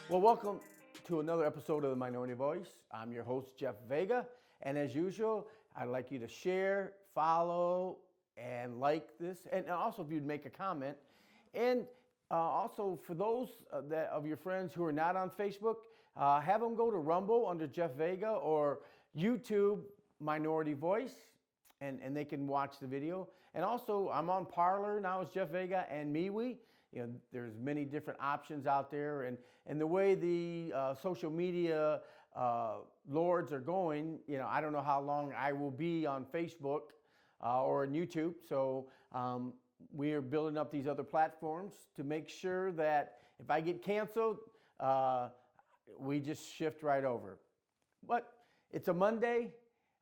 Well, welcome to another episode of the Minority Voice. I'm your host, Jeff Vega, and as usual, I'd like you to share, follow, and like this, and also if you'd make a comment. And also for those of your friends who are not on Facebook, have them go to Rumble under Jeff Vega or YouTube Minority Voice, and they can watch the video. And also, I'm on Parler now as Jeff Vega and MeWe. You know, there's many different options out there, and the way the social media lords are going, you know, I don't know how long I will be on Facebook or on YouTube. So we are building up these other platforms to make sure that if I get canceled, we just shift right over. But it's a Monday,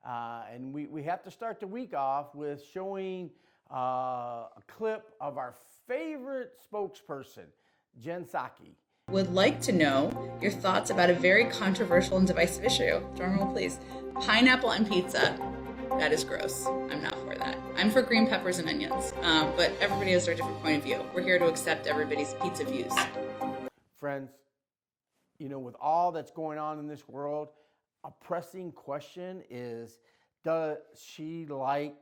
and we have to start the week off with showing a clip of our favorite spokesperson, Jen Psaki. Would like to know your thoughts about a very controversial and divisive issue. Drumroll, please. Pineapple on pizza. That is gross. I'm not for that. I'm for green peppers and onions, but everybody has their different point of view. We're here to accept everybody's pizza views. Friends, you know, with all that's going on in this world, a pressing question is, does she like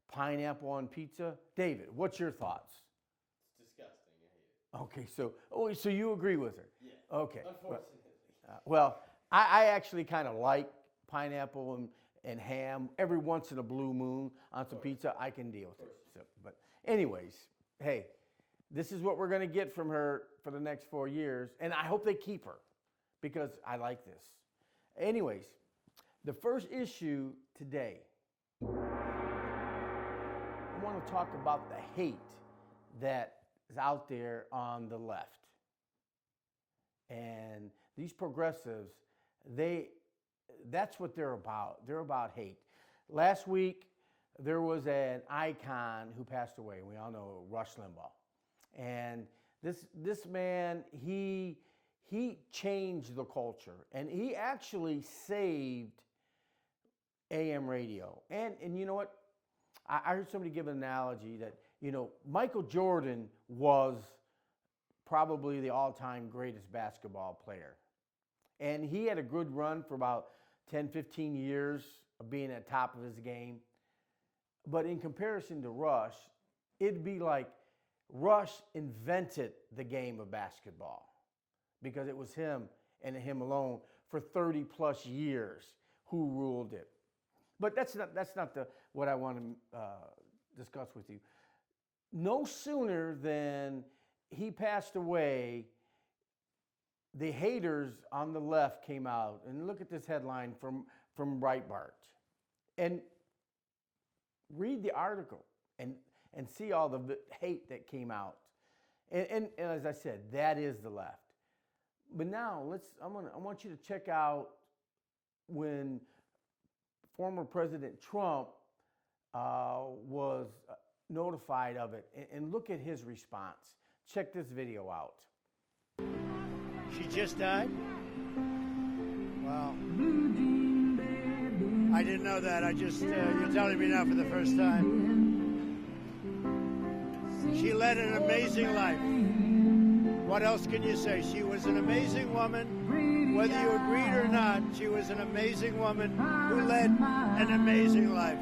pineapple on pizza? David, what's your thoughts? Okay, so you agree with her? Yeah. Okay. Unfortunately. Well, I actually kind of like pineapple and ham every once in a blue moon on some pizza. I can deal with it. So, but anyways, hey, this is what we're going to get from her for the next 4 years, and I hope they keep her because I like this. Anyways, the first issue today, I want to talk about the hate that is out there on the left. And these progressives, that's what they're about. They're about hate. Last week, there was an icon who passed away. We all know Rush Limbaugh. And this man, he changed the culture. And he actually saved AM radio. And you know what? I heard somebody give an analogy that, you know, Michael Jordan was probably the all-time greatest basketball player. And he had a good run for about 10, 15 years of being at the top of his game. But in comparison to Rush, it'd be like Rush invented the game of basketball because it was him and him alone for 30 plus years who ruled it. But that's not what I want to discuss with you. No sooner than he passed away, the haters on the left came out. And look at this headline from Breitbart. And read the article and see all the hate that came out. And as I said, that is the left. But now I want you to check out when former President Trump was notified of it, and look at his response. Check this video out. She just died? Wow. I didn't know that. You're telling me now for the first time. She led an amazing life. What else can you say? She was an amazing woman. Whether you agreed or not, she was an amazing woman who led an amazing life.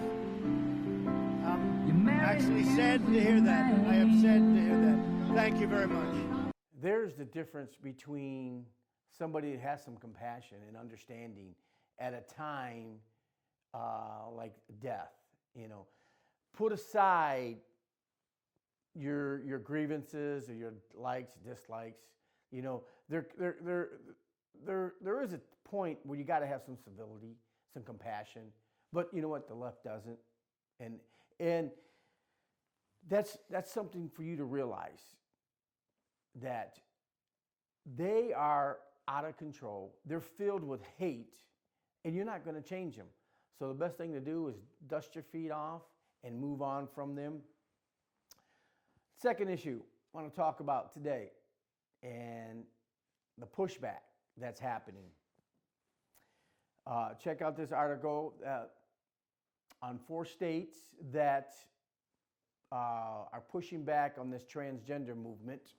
I'm actually saddened to hear that. I am saddened to hear that. Thank you very much. There's the difference between somebody that has some compassion and understanding at a time like death. You know, put aside your grievances or your likes, dislikes. You know, there is a point where you got to have some civility, some compassion. But you know what? The left doesn't, and that's something for you to realize, that they are out of control. They're filled with hate, and you're not going to change them. So the best thing to do is dust your feet off and move on from them. Second issue I want to talk about today, and the pushback that's happening. Check out this article on 4 states that are pushing back on this transgender movement.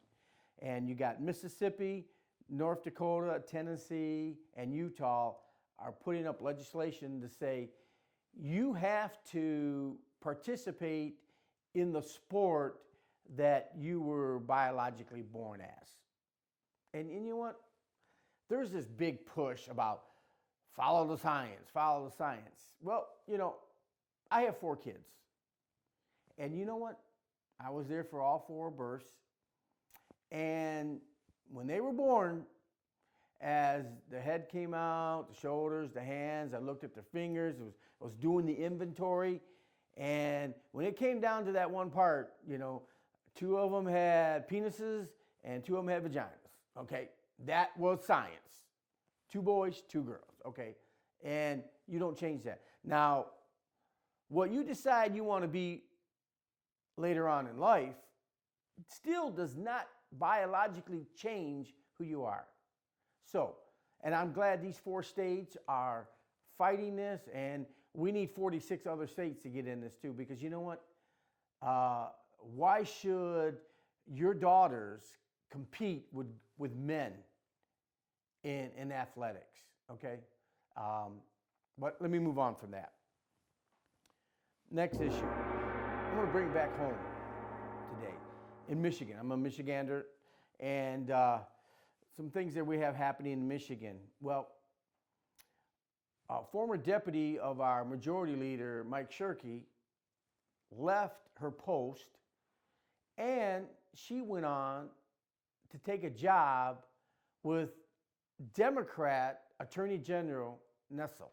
And you got Mississippi, North Dakota, Tennessee, and Utah are putting up legislation to say you have to participate in the sport that you were biologically born as. And you know what? There's this big push about follow the science, follow the science. Well, I have 4 kids. And you know what? I was there for all 4 births. And when they were born, as the head came out, the shoulders, the hands, I looked at their fingers, I was doing the inventory. And when it came down to that one part, 2 of them had penises and 2 of them had vaginas. Okay, that was science. 2 boys, 2 girls. Okay, and you don't change that. Now, what you decide you want to be later on in life still does not biologically change who you are. So, and I'm glad these 4 states are fighting this, and we need 46 other states to get in this too, because you know what? Why should your daughters compete with men in athletics? Okay, but let me move on from that. Next issue. I'm going to bring it back home today in Michigan. I'm a Michigander, and some things that we have happening in Michigan. Well, a former deputy of our majority leader, Mike Shirkey, left her post, and she went on to take a job with Democrat Attorney General Nessel.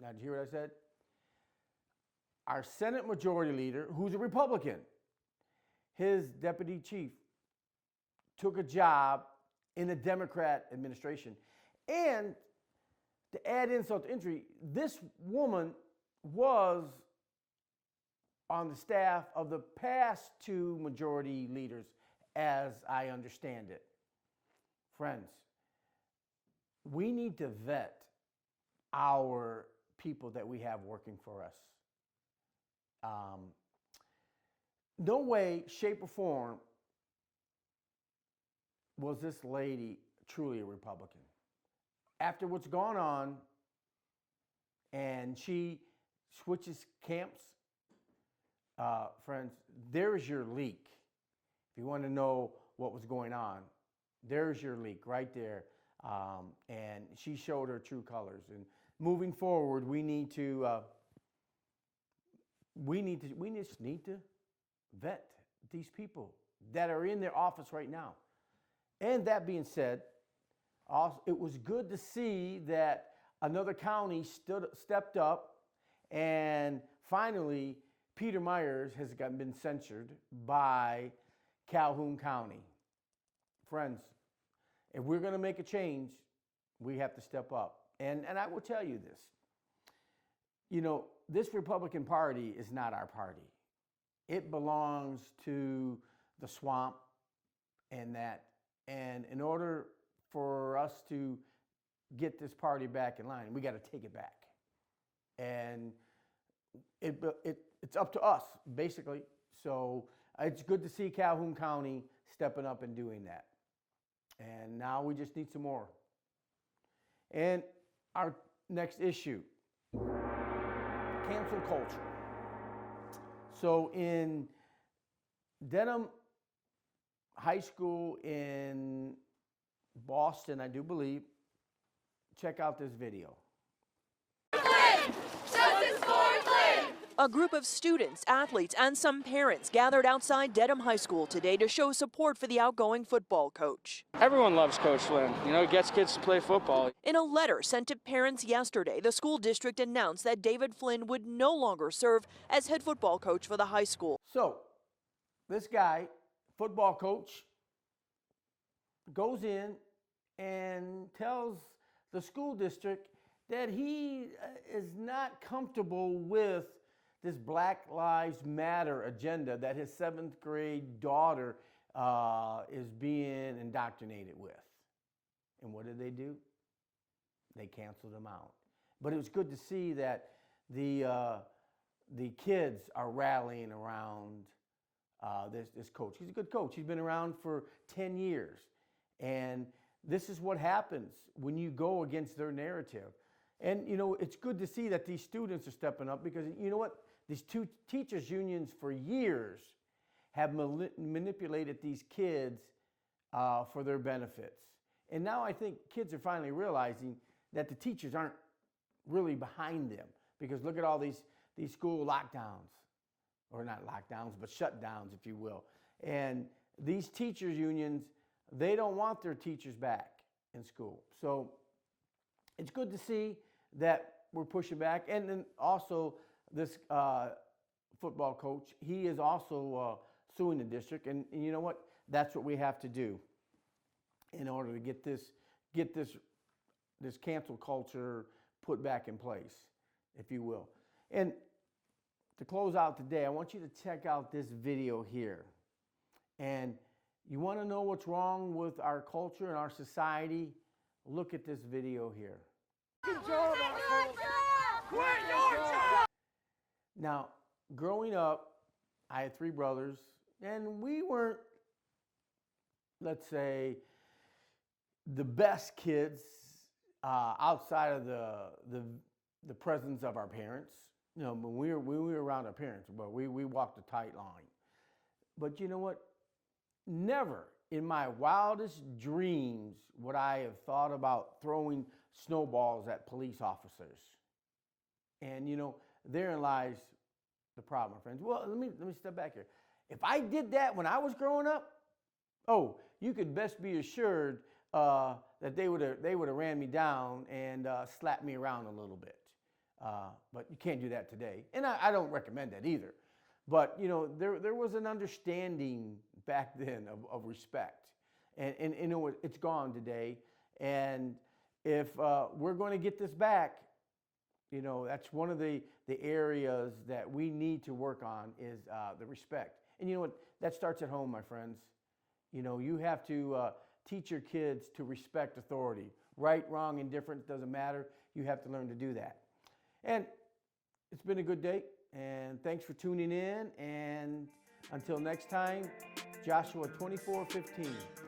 Now, did you hear what I said? Our Senate Majority Leader, who's a Republican, his deputy chief, took a job in the Democrat administration. And to add insult to injury, this woman was on the staff of the past 2 majority leaders, as I understand it. Friends, we need to vet our people that we have working for us. No way, shape, or form was this lady truly a Republican. After what's gone on, and she switches camps, friends, there's your leak. If you want to know what was going on, there's your leak right there. And she showed her true colors. And moving forward, we just need to vet these people that are in their office right now. And that being said, also, it was good to see that another county stepped up, and finally, Peter Myers has been censured by Calhoun County. Friends, if we're going to make a change, we have to step up. And I will tell you this. This Republican Party is not our party. It belongs to the swamp and that. And in order for us to get this party back in line, we got to take it back. And it's up to us, basically. So it's good to see Calhoun County stepping up and doing that. And now we just need some more. And our next issue, cancel culture. So in Denham High School in Boston, I do believe, check out this video. A group of students, athletes, and some parents gathered outside Dedham High School today to show support for the outgoing football coach. Everyone loves Coach Flynn. He gets kids to play football. In a letter sent to parents yesterday, the school district announced that David Flynn would no longer serve as head football coach for the high school. So, this guy, football coach, goes in and tells the school district that he is not comfortable with this Black Lives Matter agenda that his 7th grade daughter is being indoctrinated with. And what did they do? They canceled him out. But it was good to see that the kids are rallying around this coach. He's a good coach. He's been around for 10 years. And this is what happens when you go against their narrative. And, you know, it's good to see that these students are stepping up because, you know what? These two teachers' unions for years have manipulated these kids for their benefits. And now I think kids are finally realizing that the teachers aren't really behind them, because look at all these school lockdowns, or not lockdowns, but shutdowns, if you will. And these teachers' unions, they don't want their teachers back in school. So it's good to see that we're pushing back. And then also this football coach, he is also suing the district. And you know what? That's what we have to do in order to get this cancel culture put back in place, if you will. And to close out today, I want you to check out this video here. And you want to know what's wrong with our culture and our society? Look at this video here. Now, growing up, I had 3 brothers, and we weren't, let's say, the best kids outside of the presence of our parents. You know, when we were around our parents, but we walked a tight line. But you know what? Never in my wildest dreams would I have thought about throwing snowballs at police officers. And you know, therein lies the problem, my friends. Well, let me step back here. If I did that when I was growing up, oh, you could best be assured that they would have ran me down and slapped me around a little bit. But you can't do that today, and I don't recommend that either. But you know, there was an understanding back then of respect, and you know, it's gone today. And if we're going to get this back, you know, that's one of the areas that we need to work on is the respect. And you know what? That starts at home, my friends. You know, you have to teach your kids to respect authority. Right, wrong, indifferent, doesn't matter. You have to learn to do that. And it's been a good day, and thanks for tuning in. And until next time, Joshua 24:15.